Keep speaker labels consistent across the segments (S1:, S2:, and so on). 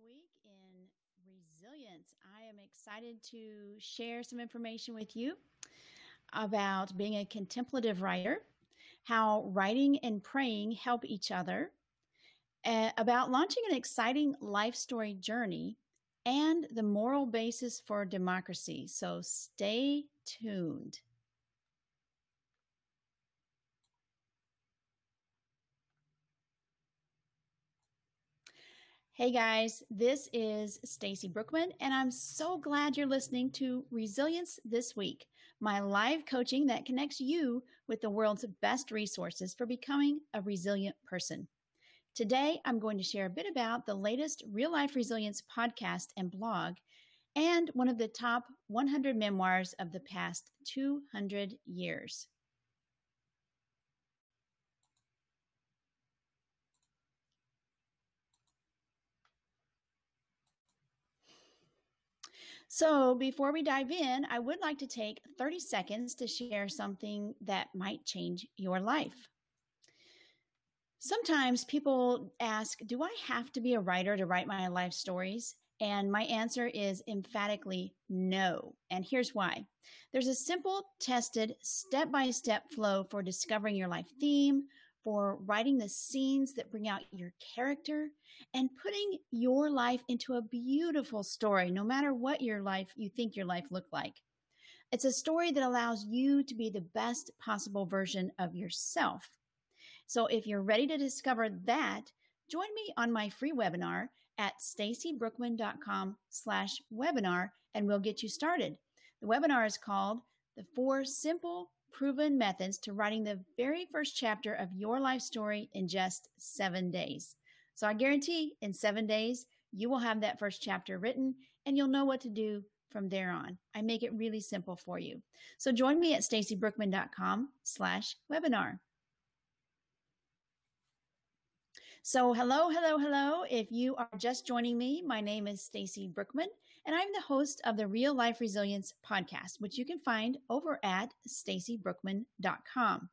S1: week in resilience, I am excited to share some information with you about being a contemplative writer, how writing and praying help each other, about launching an exciting life story journey, and the moral basis for democracy. So stay tuned. Hey guys, this is Stacy Brookman, and I'm so glad you're listening to Resilience This Week, my live coaching that connects you with the world's best resources for becoming a resilient person. Today, I'm going to share a bit about the latest Real Life Resilience podcast and blog, and one of the top 100 memoirs of the past 200 years. So before we dive in, I would like to take 30 seconds to share something that might change your life. Sometimes people ask, do I have to be a writer to write my life stories? And my answer is emphatically no. And here's why. There's a simple, tested, step-by-step flow for discovering your life theme, for writing the scenes that bring out your character, and putting your life into a beautiful story, no matter what you think your life looked like. It's a story that allows you to be the best possible version of yourself. So if you're ready to discover that, join me on my free webinar at stacybrookman.com/webinar, and we'll get you started. The webinar is called The 4 Simple, Proven Methods to Writing the Very First Chapter of Your Life Story in Just 7 Days. So I guarantee in 7 days, you will have that first chapter written, and you'll know what to do from there on. I make it really simple for you. So join me at stacybrookman.com/webinar. So hello. If you are just joining me, my name is Stacy Brookman, and I'm the host of the Real Life Resilience podcast, which you can find over at stacybrookman.com.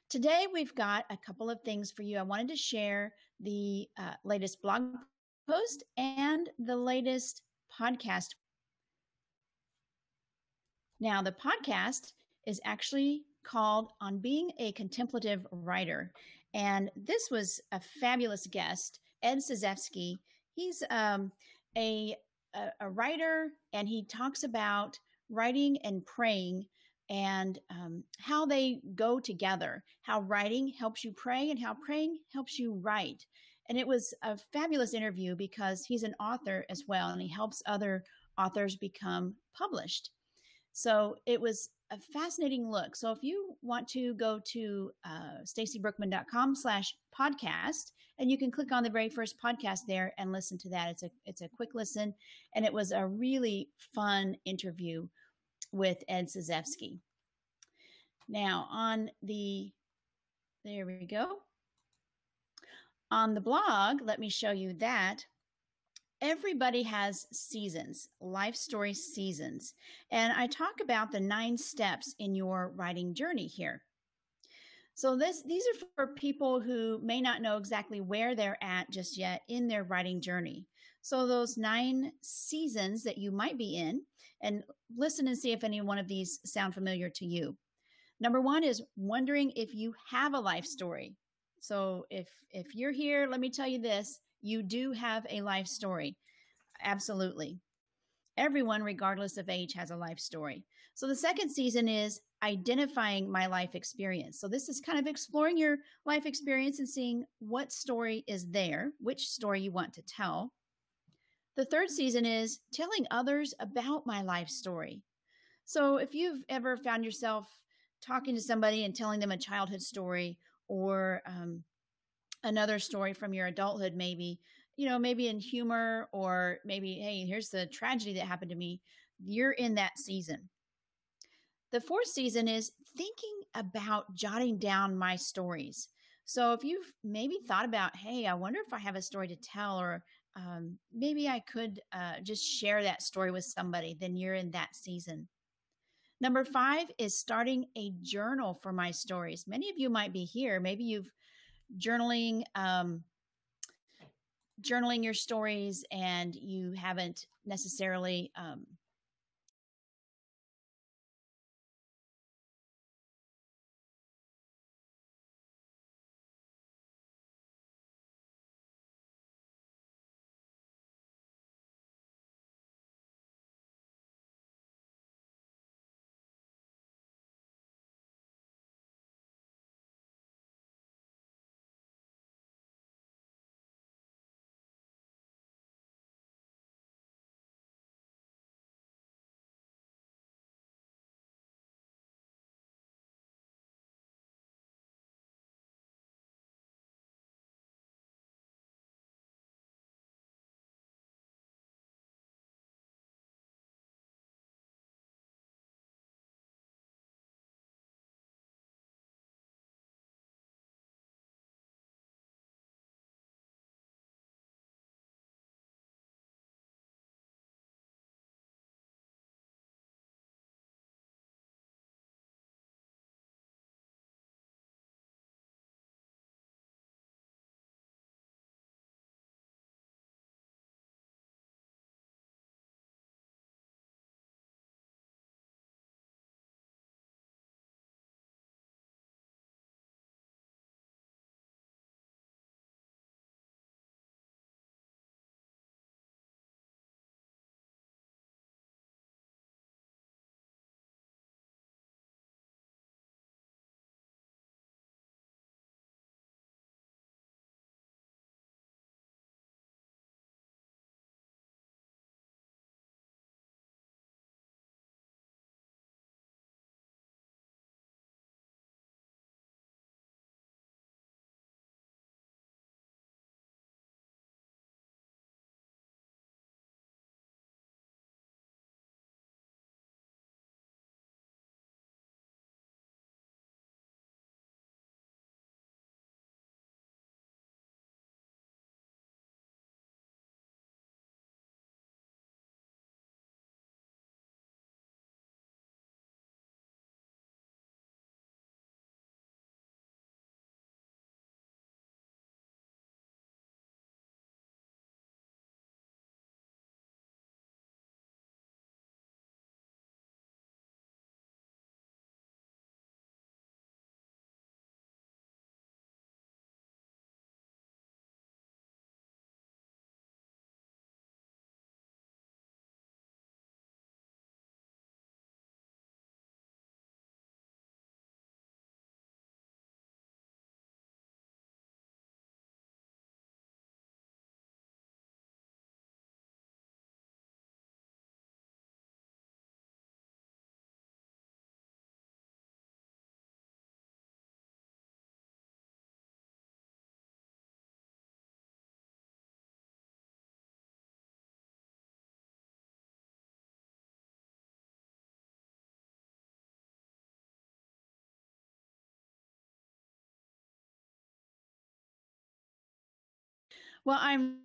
S1: Today, we've got a couple of things for you. I wanted to share the latest blog post and the latest podcast. Now, the podcast is actually called On Being a Contemplative Writer. And this was a fabulous guest, Ed Szewski. He's a writer, and he talks about writing and praying and how they go together, how writing helps you pray and how praying helps you write. And it was a fabulous interview because he's an author as well, and he helps other authors become published. So it was a fascinating look. So if you want to go to stacybrookman.com/podcast, and you can click on the very first podcast there and listen to that. It's a quick listen, and it was a really fun interview with Ed Szewski. Now there we go. On the blog, let me show you that. Everybody has seasons, life story seasons. And I talk about the 9 steps in your writing journey here. So these are for people who may not know exactly where they're at just yet in their writing journey. So those 9 seasons that you might be in, and listen and see if any one of these sound familiar to you. Number 1 is wondering if you have a life story. So if you're here, let me tell you this. You do have a life story. Absolutely. Everyone, regardless of age, has a life story. So the second season is identifying my life experience. So this is kind of exploring your life experience and seeing what story is there, which story you want to tell. The third season is telling others about my life story. So if you've ever found yourself talking to somebody and telling them a childhood story or another story from your adulthood, maybe in humor, or maybe, hey, here's the tragedy that happened to me. You're in that season. The fourth season is thinking about jotting down my stories. So if you've maybe thought about, hey, I wonder if I have a story to tell, or maybe I could just share that story with somebody, then you're in that season. Number 5 is starting a journal for my stories. Many of you might be here. Maybe you've journaling journaling your stories and you haven't necessarily well, I'm